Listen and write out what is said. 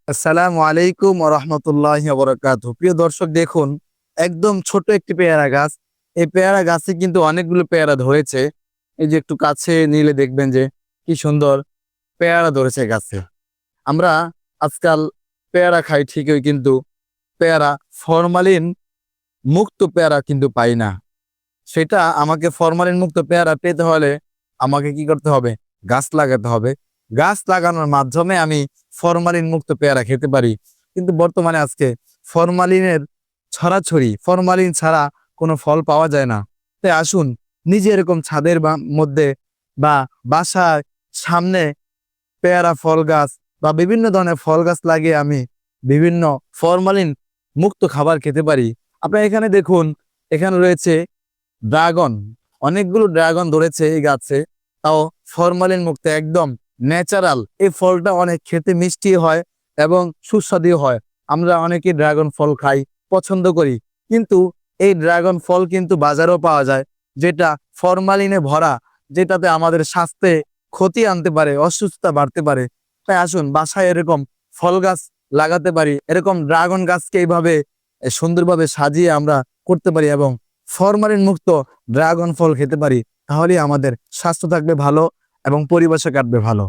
আসসালামু আলাইকুম ওয়া রাহমাতুল্লাহি ওয়া বারাকাতুহু। প্রিয় দর্শক দেখুন, একদম ছোট একটি পেয়ারা গাছ। এই পেয়ারা গাছে কিন্তু অনেকগুলো পেয়ারা ধরেছে। এই যে একটু কাছে নিলে দেখবেন যে কি সুন্দর পেয়ারা ধরেছে গাছে। আমরা আজকাল পেয়ারা খাই ঠিকই, কিন্তু পেয়ারা ফরমালিন মুক্ত পেয়ারা কিন্তু পাই না। সেটা আমাকে ফরমালিন মুক্ত পেয়ারা পেতে হলে আমাকে কি করতে হবে? গাছ লাগাতে হবে। গাছ লাগানোর মাধ্যমে আমি ফরমালিন মুক্ত পেয়ারা খেতে পারি। কিন্তু বর্তমানে আজকে ফরমালিনের ছড়াছড়ি, ফরমালিন ছাড়া কোনো ফল পাওয়া যায় না। তাই আসুন নিজে এরকম ছাদের মধ্যে বা বাসার সামনে পেয়ারা ফল গাছ বা বিভিন্ন ধরনের ফল গাছ লাগিয়ে আমি বিভিন্ন ফরমালিন মুক্ত খাবার খেতে পারি। আপনারা এখানে দেখুন, এখানে রয়েছে ড্রাগন। অনেকগুলো ড্রাগন ধরেছে এই গাছে, তাও ফরমালিন মুক্ত, একদম ন্যাচারাল। এই ফলটা অনেক খেতে মিষ্টি হয় এবং সুস্বাদু হয়। আমরা অনেকে ড্রাগন ফল খাই, পছন্দ করি, কিন্তু এই ড্রাগন ফল কিন্তু বাজারেও পাওয়া যায়, যেটা ফরমালিনে ভরা, যেটাতে আমাদের স্বাস্থ্যে ক্ষতি আনতে পারে, অসুস্থতা বাড়তে পারে। তাই আসুন বাসায় এরকম ফল গাছ লাগাতে পারি, এরকম ড্রাগন গাছকে এইভাবে সুন্দরভাবে সাজিয়ে আমরা করতে পারি এবং ফরমালিন মুক্ত ড্রাগন ফল খেতে পারি। তাহলেই আমাদের স্বাস্থ্য থাকবে ভালো এবং পরিবেশও কাটবে ভালো।